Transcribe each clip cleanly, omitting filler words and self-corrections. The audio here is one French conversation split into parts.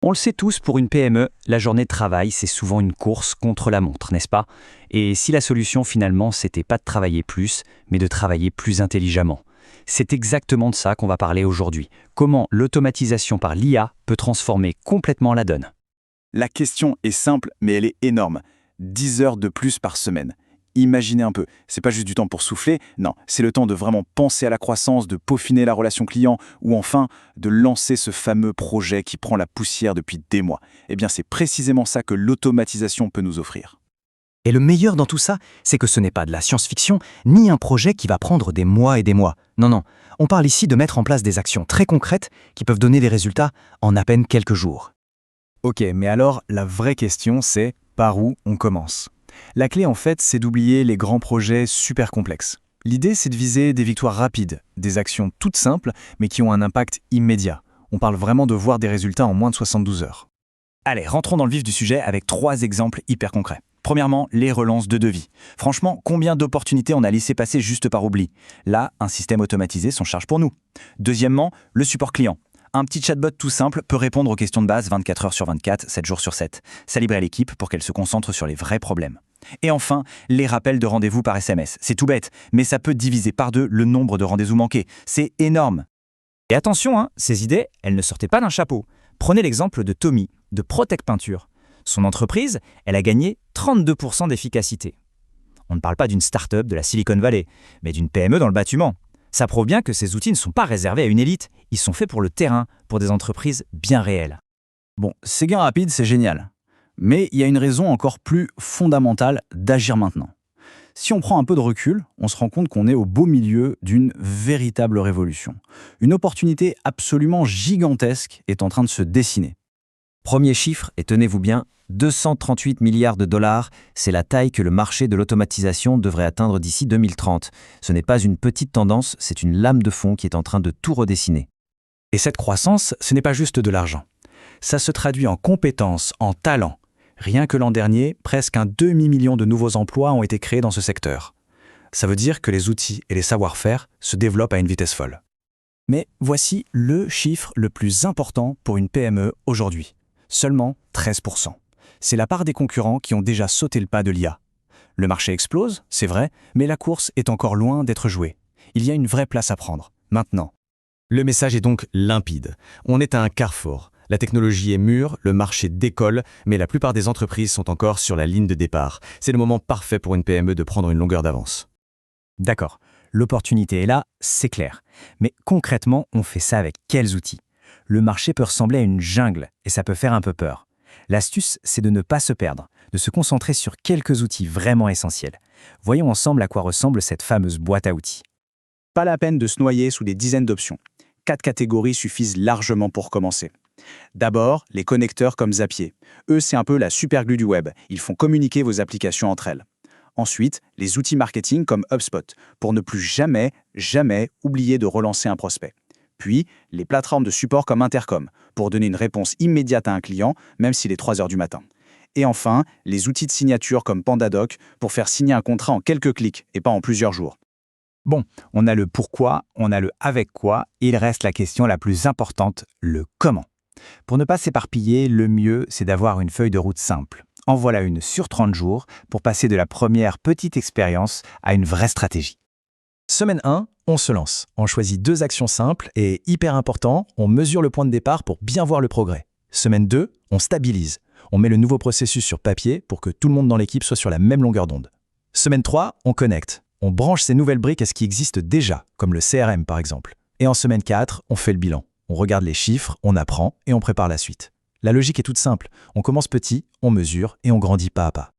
On le sait tous, pour une PME, la journée de travail, c'est souvent une course contre la montre, n'est-ce pas? Et si la solution finalement, c'était pas de travailler plus, mais de travailler plus intelligemment. C'est exactement de ça qu'on va parler aujourd'hui. Comment l'automatisation par l'IA peut transformer complètement la donne. La question est simple, mais elle est énorme. 10 heures de plus par semaine. Imaginez un peu, c'est pas juste du temps pour souffler, non, c'est le temps de vraiment penser à la croissance, de peaufiner la relation client, ou enfin de lancer ce fameux projet qui prend la poussière depuis des mois. Eh bien, c'est précisément ça que l'automatisation peut nous offrir. Et le meilleur dans tout ça, c'est que ce n'est pas de la science-fiction, ni un projet qui va prendre des mois et des mois. Non, non, on parle ici de mettre en place des actions très concrètes qui peuvent donner des résultats en à peine quelques jours. Ok, mais alors la vraie question c'est par où on commence? La clé en fait c'est d'oublier les grands projets super complexes. L'idée c'est de viser des victoires rapides, des actions toutes simples mais qui ont un impact immédiat. On parle vraiment de voir des résultats en moins de 72 heures. Allez, rentrons dans le vif du sujet avec 3 exemples hyper concrets. Premièrement, les relances de devis. Franchement, combien d'opportunités on a laissé passer juste par oubli? Là, un système automatisé s'en charge pour nous. Deuxièmement, le support client. Un petit chatbot tout simple peut répondre aux questions de base 24 heures sur 24, 7 jours sur 7. Ça libère l'équipe pour qu'elle se concentre sur les vrais problèmes. Et enfin, les rappels de rendez-vous par SMS. C'est tout bête, mais ça peut diviser par 2 le nombre de rendez-vous manqués. C'est énorme. Et attention, ces idées, elles ne sortaient pas d'un chapeau. Prenez l'exemple de Tommy, de Protec Peinture. Son entreprise, elle a gagné 32% d'efficacité. On ne parle pas d'une start-up de la Silicon Valley, mais d'une PME dans le bâtiment. Ça prouve bien que ces outils ne sont pas réservés à une élite, ils sont faits pour le terrain, pour des entreprises bien réelles. Bon, ces gains rapides c'est génial. Mais il y a une raison encore plus fondamentale d'agir maintenant. Si on prend un peu de recul, on se rend compte qu'on est au beau milieu d'une véritable révolution. Une opportunité absolument gigantesque est en train de se dessiner. Premier chiffre, et tenez-vous bien, 238 milliards de dollars, c'est la taille que le marché de l'automatisation devrait atteindre d'ici 2030. Ce n'est pas une petite tendance, c'est une lame de fond qui est en train de tout redessiner. Et cette croissance, ce n'est pas juste de l'argent. Ça se traduit en compétences, en talents. Rien que l'an dernier, presque un demi-million de nouveaux emplois ont été créés dans ce secteur. Ça veut dire que les outils et les savoir-faire se développent à une vitesse folle. Mais voici le chiffre le plus important pour une PME aujourd'hui. Seulement 13%. C'est la part des concurrents qui ont déjà sauté le pas de l'IA. Le marché explose, c'est vrai, mais la course est encore loin d'être jouée. Il y a une vraie place à prendre, maintenant. Le message est donc limpide. On est à un carrefour. La technologie est mûre, le marché décolle, mais la plupart des entreprises sont encore sur la ligne de départ. C'est le moment parfait pour une PME de prendre une longueur d'avance. D'accord, l'opportunité est là, c'est clair. Mais concrètement, on fait ça avec quels outils? Le marché peut ressembler à une jungle et ça peut faire un peu peur. L'astuce, c'est de ne pas se perdre, de se concentrer sur quelques outils vraiment essentiels. Voyons ensemble à quoi ressemble cette fameuse boîte à outils. Pas la peine de se noyer sous des dizaines d'options. 4 catégories suffisent largement pour commencer. D'abord, les connecteurs comme Zapier. Eux, c'est un peu la superglue du web. Ils font communiquer vos applications entre elles. Ensuite, les outils marketing comme HubSpot, pour ne plus jamais oublier de relancer un prospect. Puis, les plateformes de support comme Intercom, pour donner une réponse immédiate à un client, même s'il est 3 heures du matin. Et enfin, les outils de signature comme PandaDoc, pour faire signer un contrat en quelques clics et pas en plusieurs jours. Bon, on a le pourquoi, on a le avec quoi, et il reste la question la plus importante, le comment. Pour ne pas s'éparpiller, le mieux, c'est d'avoir une feuille de route simple. En voilà une sur 30 jours pour passer de la première petite expérience à une vraie stratégie. Semaine 1, on se lance. On choisit 2 actions simples et, hyper important, on mesure le point de départ pour bien voir le progrès. Semaine 2, on stabilise. On met le nouveau processus sur papier pour que tout le monde dans l'équipe soit sur la même longueur d'onde. Semaine 3, on connecte. On branche ces nouvelles briques à ce qui existe déjà, comme le CRM par exemple. Et en semaine 4, on fait le bilan. On regarde les chiffres, on apprend et on prépare la suite. La logique est toute simple. On commence petit, on mesure et on grandit pas à pas.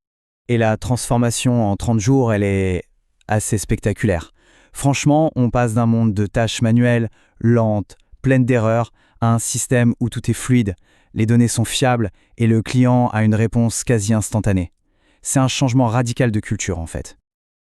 Et la transformation en 30 jours, elle est assez spectaculaire. Franchement, on passe d'un monde de tâches manuelles, lentes, pleines d'erreurs, à un système où tout est fluide, les données sont fiables et le client a une réponse quasi instantanée. C'est un changement radical de culture en fait.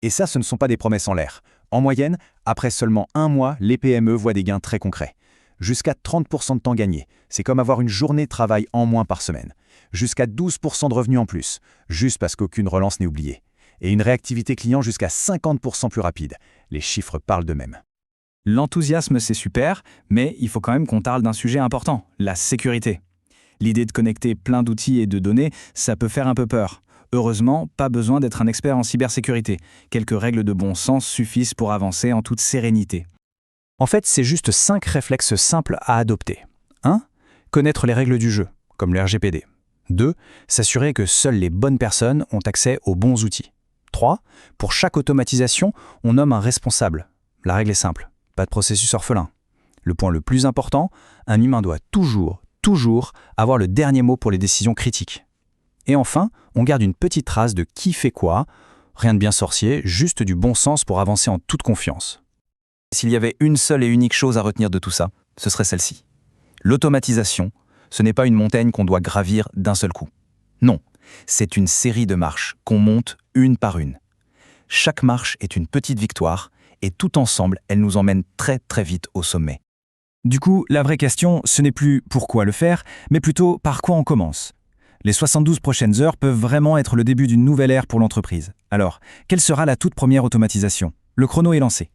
Et ça, ce ne sont pas des promesses en l'air. En moyenne, après seulement 1 mois, les PME voient des gains très concrets. Jusqu'à 30% de temps gagné. C'est comme avoir une journée de travail en moins par semaine. Jusqu'à 12% de revenus en plus, juste parce qu'aucune relance n'est oubliée. Et une réactivité client jusqu'à 50% plus rapide. Les chiffres parlent d'eux-mêmes. L'enthousiasme, c'est super, mais il faut quand même qu'on parle d'un sujet important, la sécurité. L'idée de connecter plein d'outils et de données, ça peut faire un peu peur. Heureusement, pas besoin d'être un expert en cybersécurité. Quelques règles de bon sens suffisent pour avancer en toute sérénité. En fait, c'est juste 5 réflexes simples à adopter. 1. Connaître les règles du jeu, comme le RGPD. 2. S'assurer que seules les bonnes personnes ont accès aux bons outils. 3. Pour chaque automatisation, on nomme un responsable. La règle est simple, pas de processus orphelin. Le point le plus important, un humain doit toujours avoir le dernier mot pour les décisions critiques. Et enfin, on garde une petite trace de qui fait quoi, rien de bien sorcier, juste du bon sens pour avancer en toute confiance. S'il y avait une seule et unique chose à retenir de tout ça, ce serait celle-ci. L'automatisation, ce n'est pas une montagne qu'on doit gravir d'un seul coup. Non, c'est une série de marches qu'on monte une par une. Chaque marche est une petite victoire, et tout ensemble, elle nous emmène très vite au sommet. Du coup, la vraie question, ce n'est plus pourquoi le faire, mais plutôt par quoi on commence. Les 72 prochaines heures peuvent vraiment être le début d'une nouvelle ère pour l'entreprise. Alors, quelle sera la toute première automatisation ? Le chrono est lancé.